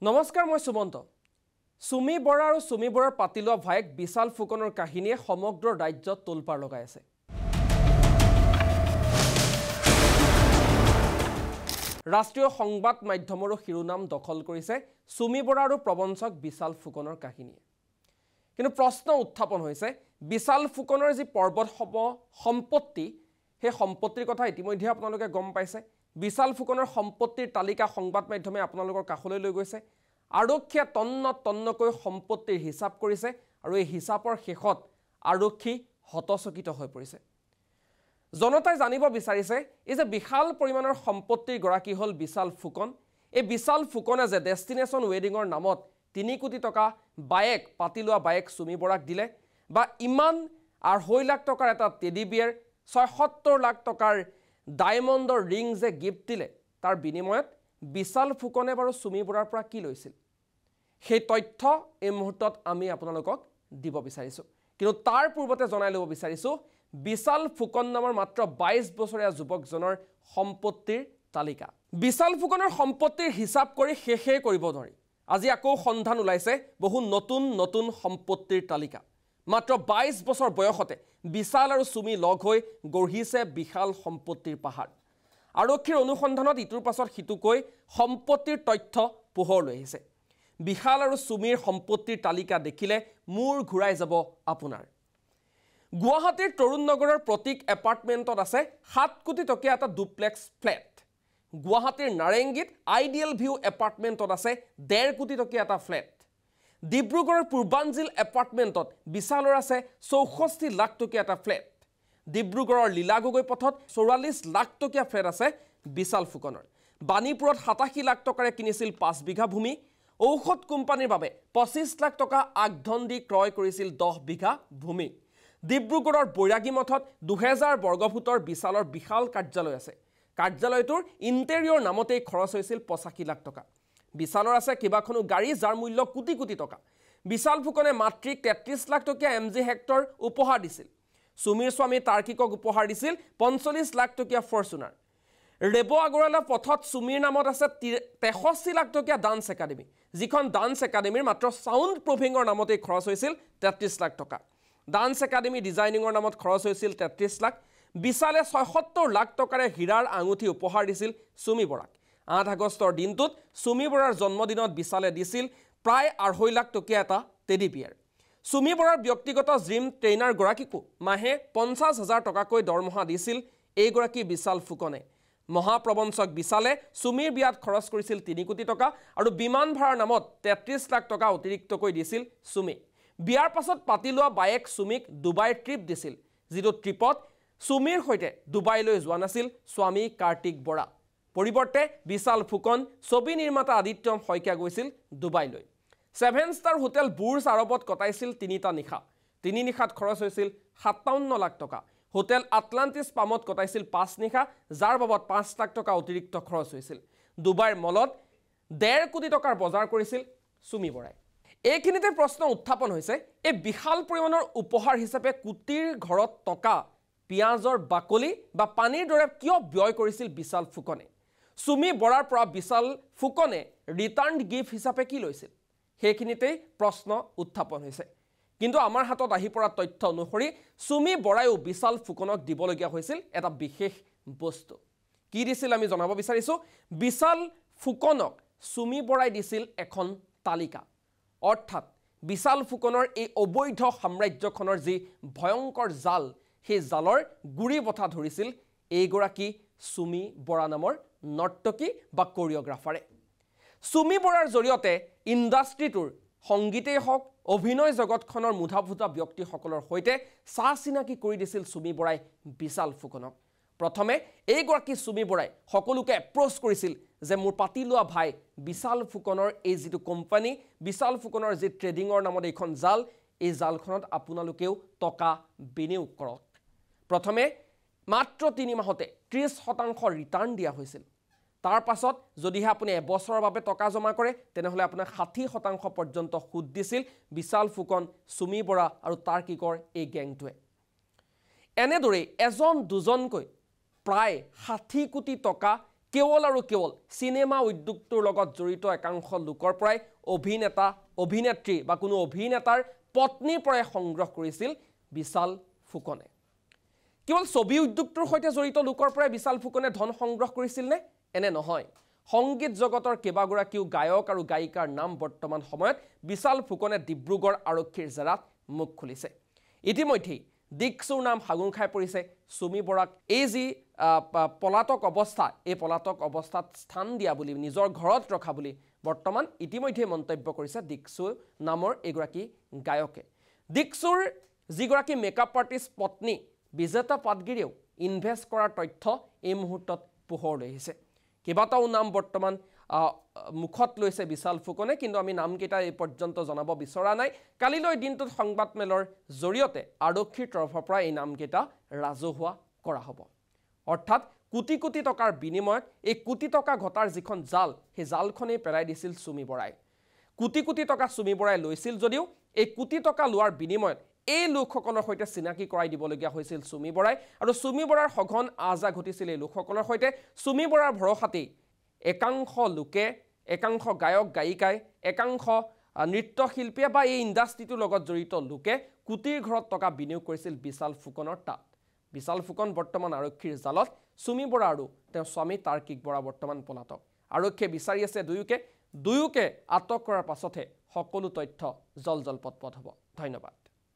নমস্কাৰ মই সুমন্ত সুমি বৰা আৰু সুমি বৰাৰ পাতিলোৱা ভাইক বিশাল ফুকনৰ কাহিনীয়ে সমগ্ৰ ৰাজ্যত তোলপাৰ লগাই আছে ৰাষ্ট্ৰীয় সংবাদ মাধ্যমৰ শিৰোনাম দখল কৰিছে সুমি বৰা আৰু প্ৰবঞ্চক বিশাল ফুকনৰ কাহিনীয়ে কিন্তু প্ৰশ্ন উত্থাপন হৈছে বিশাল ফুকনৰ যি পৰ্বত সম্পত্তি হে সম্পত্তিৰ কথা ইতিমধ্যে আপোনালোকে গম পাইছে বিশাল ফুকনৰ সম্পত্তিৰ তালিকা সংবাদ মাধ্যমে আপোনালোকৰ কাখলৈ লৈ গৈছে আৰক্ষীয়ে তন্নকৈ সম্পত্তিৰ হিচাপ কৰিছে আৰু এই হিচাপৰ শেষত আৰক্ষী হতচকিত হৈ পৰিছে জনতাই জানিব বিচাৰিছে এই যে বিশাল পৰিমাণৰ সম্পত্তিৰ গৰাকী হল বিশাল ফুকন এই বিশাল ফুকনে যে ডেষ্টিনেশ্যন ৱেডিঙৰ নামত 3 কোটি টকা বাইক পাতিলোৱা বাইক সুমি বৰাক দিলে বা ইমান 2.5 লাখ টকাৰ এটা টেডি বিয়াৰ 76 লাখ টকাৰ ডায়মণ্ডৰ ৰিং যে গিফ্ট দিলে তাৰ বিনিময়ত বিশাল ফুকনে বাৰু সুমি বৰাৰ পৰা কি লৈছিল সেই তথ্য এই মুহূৰ্তত আমি আপোনালোকক দিব বিচাৰিছো কিন্তু তাৰ পূৰ্বতে জনাই ল'ব বিচাৰিছো বিশাল ফুকন নামৰ মাত্ৰ 22 বছৰীয়া যুৱকজনৰ সম্পত্তিৰ তালিকা বিশাল ফুকনৰ সম্পত্তিৰ হিচাপ কৰি শেষে কৰিব নোৱাৰি আজি আকৌ সন্ধান ওলাইছে বহু নতুন সম্পত্তিৰ তালিকা মাত্ৰ 22 বছৰ বয়সতে বিশাল আৰু সুমি লগ হৈ গঢ়িছে বিশাল সম্পত্তিৰ পাহাৰ আৰক্ষীৰ অনুসন্ধানত ইটোৰ পাছত হিতুকৈ সম্পত্তিৰ তথ্য পোহৰ লৈ আহিছে বিশাল আৰু সুমিৰ সম্পত্তিৰ তালিকা দেখিলে মূৰ ঘূৰাই যাব আপোনাৰ গুৱাহাটীৰ তৰুণ নগৰৰ প্ৰতীক এপাৰ্টমেণ্টত আছে 7 কোটি টকীয়া এটা ডুপ্লেক্স ফ্লেট গুৱাহাটীৰ নাৰেংগীত আইডিয়েল ভিউ এপাৰ্টমেণ্টত আছে 1.5 কোটি টকীয়া এটা ফ্লেট ডিব্ৰুগড়ৰ পূৰ্বাঞ্চল এপাৰ্টমেণ্টত বিশালৰ আছে 64 লাখ টকীয়া এটা ফ্লেট ডিব্ৰুগড়ৰ লীলা গগৈ পথত 44 লাখ টকীয়া ফ্লেট আছে বিশাল ফুকনৰ বাণীপুৰত 87 লাখ টকাৰে কিনিছিল 5 বিঘা ভূমি ঔষধ কোম্পানীৰ বাবে 25 লাখ টকা আগধন দি ক্ৰয় কৰিছিল 10 বিঘা ভূমি ডিব্ৰুগড়ৰ বৈৰাগী মঠত 2000 বৰ্গফুটৰ বিশালৰ বিশাল কাৰ্যালয় আছে কাৰ্যালয়টোৰ ইণ্টেৰিয়ৰ নামতেই খৰচ হৈছিল 85 লাখ টকা বিশালৰ আছে কিবাখনো গাড়ী যাৰ মূল্য কোটি টকা বিশাল ফুকনে মাতৃক 33 লাখ টকীয়া এমজি হেক্টৰ উপহাৰ দিছিল সুমিৰ স্বামী তাৰ্কিকক উপহাৰ দিছিল 45 লাখ টকীয়া ফৰচুনাৰ ৰেব আগৰৱালা পথত সুমিৰ নামত আছে 63 লাখ টকীয়া ডান্স একাডেমী যিখন ডান্স একাডেমীৰ মাত্ৰ সাউণ্ড প্ৰুফিঙৰ নামতেই খৰচ হৈছিল 33 লাখ টকা ডান্স একাডেমী ডিজাইনিঙৰ নামত খৰচ হৈছিল 33 লাখ বিশালে 76 লাখ টকাৰে হীৰাৰ আঙুঠি উপহাৰ দিছিল সুমি বৰাক 8 আগষ্টৰ দিনটোত সুমি বৰাৰ জন্মদিনত বিশালে দিছিল প্ৰায় 2.5 লাখ টকীয়া এটা টেডি বিয়াৰ সুমি বৰাৰ ব্যক্তিগত জিম ট্ৰেইনাৰ গৰাকীকো মাহে 50,000 টকাকৈ দৰমহা দিছিল এইগৰাকী বিশাল ফুকনে মহাপ্ৰবঞ্চক বিশালে সুমিৰ বিয়াত খৰচ কৰিছিল 3 কোটি টকা আৰু বিমান ভাড়াৰ নামত 33 লাখ টকা অতিৰিক্তকৈ দিছিল সুমি বিয়াৰ পাছত পাতিলোৱা বাইক সুমিক ডুবাইৰ ট্ৰিপ দিছিল যিটো ট্ৰিপত সুমিৰ সৈতে ডুবাইলৈ যোৱা নাছিল স্বামী কাৰ্তিক বৰা পৰিৱৰ্তে বিশাল ফুকন ছবি নিৰ্মাতা আদিত্যম শইকীয়া গৈছিল ডুবাইলৈ 7 ষ্টাৰ হোটেল বুৰ্জ আৰবত কটাইছিল 3টা নিশা 3 নিশাত খৰচ হৈছিল 57 লাখ টকা হোটেল আটলান্টিছ পামত কটাইছিল 5 নিশা যাৰ বাবদ 5 লাখ টকা অতিৰিক্ত খৰচ হৈছিল ডুবাইৰ মলত 1.5 কোটি টকাৰ বজাৰ কৰিছিল সুমি বৰাই এইখিনিতে প্ৰশ্ন উত্থাপন হৈছে এই বিশাল পৰিমাণৰ উপহাৰ হিচাপে কোটিৰ ঘৰত টকা পিয়াজৰ বাকলি বা পানীৰ দৰে কিয় ব্যয় কৰিছিল বিশাল ফুকনে সুমি বৰাৰ পৰা বিশাল ফুকনে ৰিটাৰ্ণ গিফ্ট হিচাপে কি লৈছিল সেইখিনিতেই প্ৰশ্ন উত্থাপন হৈছে কিন্তু আমাৰ হাতত আহি পৰা তথ্য অনুসৰি সুমি বৰায়ো বিশাল ফুকনক দিবলগীয়া হৈছিল এটা বিশেষ বস্তু কি দিছিল আমি জনাব বিচাৰিছো বিশাল ফুকনক সুমি বৰাই দিছিল এখন তালিকা অৰ্থাৎ বিশাল ফুকনৰ এই অবৈধ সাম্ৰাজ্যখনৰ যি ভয়ংকৰ জাল সেই জালৰ গুৰি বঠা ধৰিছিল এইগৰাকী সুমি বৰা নামৰ নৰ্তকী বা কোৰিওগ্ৰাফাৰে সুমি বৰাৰ জৰিয়তে ইণ্ডাষ্ট্ৰিটোৰ সংগীতেই হওক অভিনয় জগতখনৰ মুধাভুতা ব্যক্তিসকলৰ সৈতে চিনাকি কৰি দিছিল সুমি বৰাই বিশাল ফুকনক প্ৰথমে এইগৰাকী সুমি বৰাই সকলোকে এপ্ৰ'চ কৰিছিল যে মোৰ পাতিলোৱা ভাই বিশাল ফুকনৰ এই যিটো কোম্পানী বিশাল ফুকনৰ যি ট্ৰেডিঙৰ নামত এইখন জাল এই জালখনত আপোনালোকেও টকা বিনিয়োগ কৰক প্ৰথমে মাত্ৰ 3 মাহতে 30% ৰিটাৰ্ণ দিয়া হৈছিল তাৰ পাছত যদিহে আপুনি এবছৰৰ বাবে টকা জমা কৰে তেনেহলে আপোনাক 60% পৰ্যন্ত সুদ দিছিল বিশাল ফুকন সুমি বৰা আৰু তাৰ্কিকৰ এই গেংটোৱে এনেদৰে এজন দুজনকৈ প্ৰায় 60 কোটি টকা কেৱল আৰু কেৱল চিনেমা উদ্যোগটোৰ লগত জড়িত একাংশ লোকৰ পৰাই অভিনেতা অভিনেত্ৰী বা কোনো অভিনেতাৰ পত্নীৰ পৰাই সংগ্ৰহ কৰিছিল বিশাল ফুকনে কেৱল ছবি উদ্যোগটোৰ সৈতে জড়িত লোকৰ পৰাই বিশাল ফুকনে ধন সংগ্ৰহ কৰিছিল নে এনে নহয় সংগীত জগতৰ কেইবাগৰাকীও গায়ক আৰু গায়িকাৰ নাম বৰ্তমান সময়ত বিশাল ফুকনে ডিব্ৰুগড় আৰক্ষীৰ জেৰাত মুখ খুলিছে ইতিমধ্যেই দিকচুৰ নাম হাগুং খাই পৰিছে সুমি বৰাক এই যি পলাতক অৱস্থা এই পলাতক অৱস্থাত স্থান দিয়া বুলি নিজৰ ঘৰত ৰখা বুলি বৰ্তমান ইতিমধ্যে মন্তব্য কৰিছে দিকচুৰ নামৰ এগৰাকী গায়কে দিকচুৰ যিগৰাকী মেকআপ আৰ্টিষ্ট পত্নী বিজেতা পাটগিৰিয়েও ইনভেষ্ট কৰাৰ তথ্য এই মুহূৰ্তত পোহৰলৈ আহিছে কেইবাটাও নাম বৰ্তমান মুখত লৈছে বিশাল ফুকনে কিন্তু আমি নামকেইটা এই পৰ্যন্ত জনাব বিচৰা নাই কালিলৈ দিনটোত সংবাদমেলৰ জৰিয়তে আৰক্ষীৰ তৰফৰ পৰা এই নামকেইটা ৰাজহুৱা কৰা হ'ব অৰ্থাৎ কোটি কোটি টকাৰ বিনিময়ত এই কোটি টকা ঘটাৰ যিখন জাল সেই জালখনেই পেলাই দিছিল সুমি বৰাই কোটি কোটি টকা সুমি বৰাই লৈছিল যদিও এই কোটি টকা লোৱাৰ বিনিময়ত এই লোকসকলৰ সৈতে চিনাকি কৰাই দিবলগীয়া হৈছিল সুমি বৰাই আৰু সুমি বৰাৰ সঘন আজা ঘটিছিল এই লোকসকলৰ সৈতে সুমি বৰাৰ ভৰসাতেই একাংশ লোকে একাংশ গায়ক গায়িকাই একাংশ নৃত্যশিল্পীয়ে বা এই ইণ্ডাষ্ট্ৰিটোৰ লগত জড়িত লোকে কোটিৰ ঘৰত টকা বিনিয়োগ কৰিছিল বিশাল ফুকনৰ তাত বিশাল ফুকন বৰ্তমান আৰক্ষীৰ জালত সুমি বৰা আৰু তেওঁৰ স্বামী তাৰ্কিক বৰা বৰ্তমান পলাতক আৰক্ষীয়ে বিচাৰি আছে দুয়োকে আটক কৰাৰ পাছতহে সকলো তথ্য জলজল পটপট হ'ব ধন্যবাদ